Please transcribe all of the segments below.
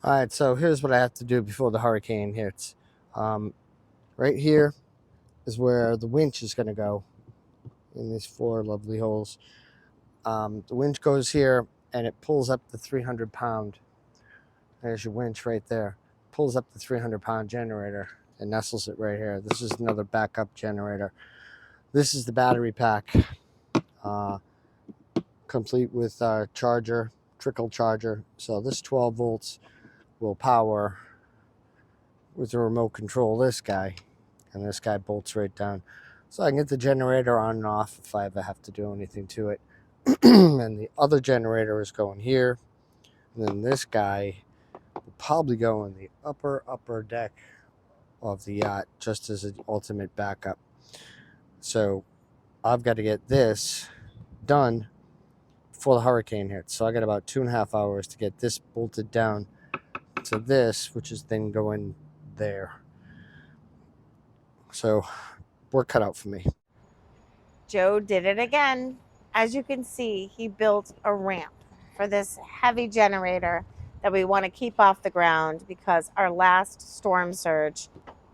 All right, so here's what I have to do before the hurricane hits. Right here is where the winch is going to go in these 4 lovely holes. The winch goes here and it pulls up the 300-pound. There's your winch right there. Pulls up the 300-pound generator and nestles it right here. This is another backup generator. This is the battery pack, complete with charger, trickle charger. So this 12 volts will power with the remote control this guy, and this guy bolts right down. So I can get the generator on and off if I ever have to do anything to it. And the other generator is going here. And then this guy will probably go in the upper deck of the yacht just as an ultimate backup. So I've got to get this done before the hurricane hits. So I got about 2.5 hours to get this bolted down to this, which is then going there. So work cut out for me. Joe did it again. As you can see, he built a ramp for this heavy generator that we want to keep off the ground because our last storm surge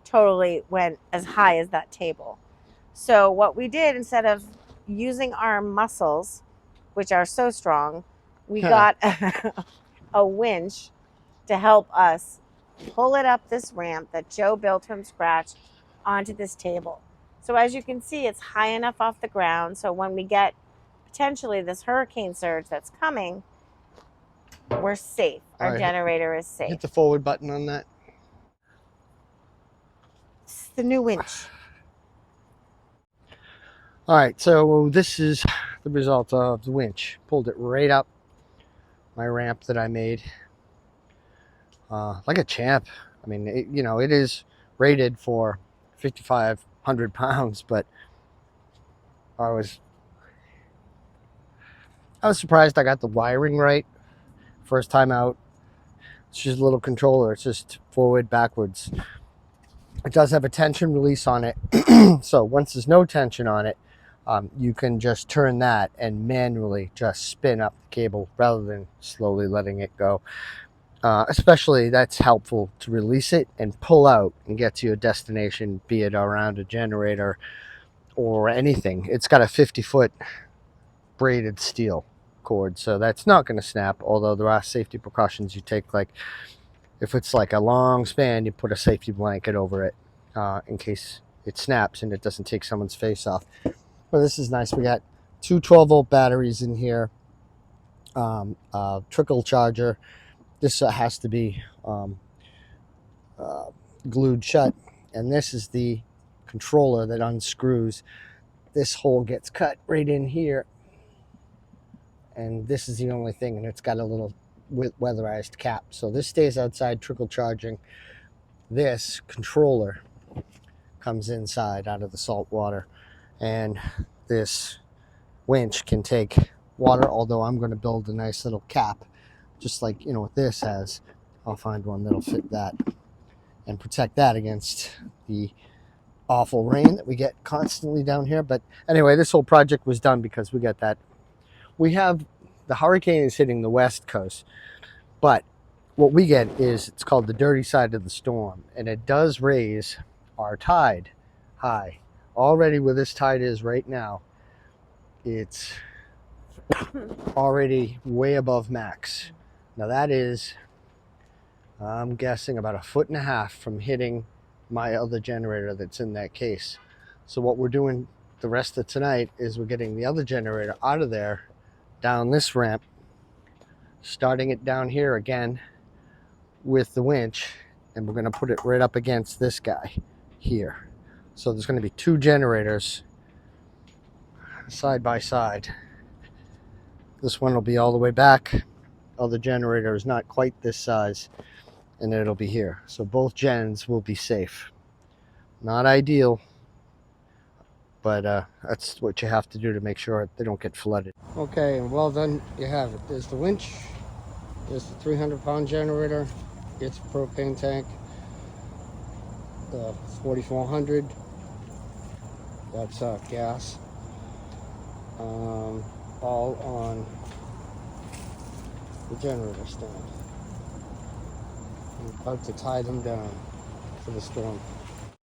totally went as high as that table. So what we did, instead of using our muscles, which are so strong, we got a winch to help us pull it up this ramp that Joe built from scratch onto this table. So as you can see, it's high enough off the ground. So when we get potentially this hurricane surge that's coming, we're safe. Our generator is safe. Hit the forward button on that. It's the new winch. All right, so this is the result of the winch. Pulled it right up my ramp that I made. Like a champ. I mean, it is rated for 5,500 pounds, but I was surprised I got the wiring right first time out. It's just a little controller. It's just forward, backwards. It does have a tension release on it. So once there's no tension on it, you can just turn that and manually just spin up the cable rather than slowly letting it go. Especially that's helpful to release it and pull out and get to your destination, be it around a generator or anything. It's got a 50-foot braided steel cord, so that's not going to snap, although there are safety precautions you take, like if it's like a long span, you put a safety blanket over it in case it snaps and it doesn't take someone's face off. But this is nice. We got 2 12-volt batteries in here, trickle charger. This has to be glued shut, and this is the controller that unscrews. This hole gets cut right in here, and this is the only thing, and it's got a little weatherized cap. So this stays outside trickle charging. This controller comes inside out of the salt water, and this winch can take water, although I'm going to build a nice little cap just like what this has. I'll find one that'll fit that and protect that against the awful rain that we get constantly down here. But anyway, this whole project was done because we got that. We have the hurricane is hitting the west coast, but what we get is, it's called the dirty side of the storm, and it does raise our tide high. Already where this tide is right now, it's already way above max. Now that is, I'm guessing, about 1.5 feet from hitting my other generator that's in that case. So what we're doing the rest of tonight is we're getting the other generator out of there, down this ramp, starting it down here again with the winch, and we're going to put it right up against this guy here. So there's going to be 2 generators side by side. This one will be all the way back. Other generator is not quite this size, and it'll be here. So both gens will be safe. Not ideal, but that's what you have to do to make sure they don't get flooded. Okay, and well done, you have it. There's the winch, there's the 300-pound generator, its propane tank, the 4400, that's gas, all on the generator stand. I'm about to tie them down for the storm.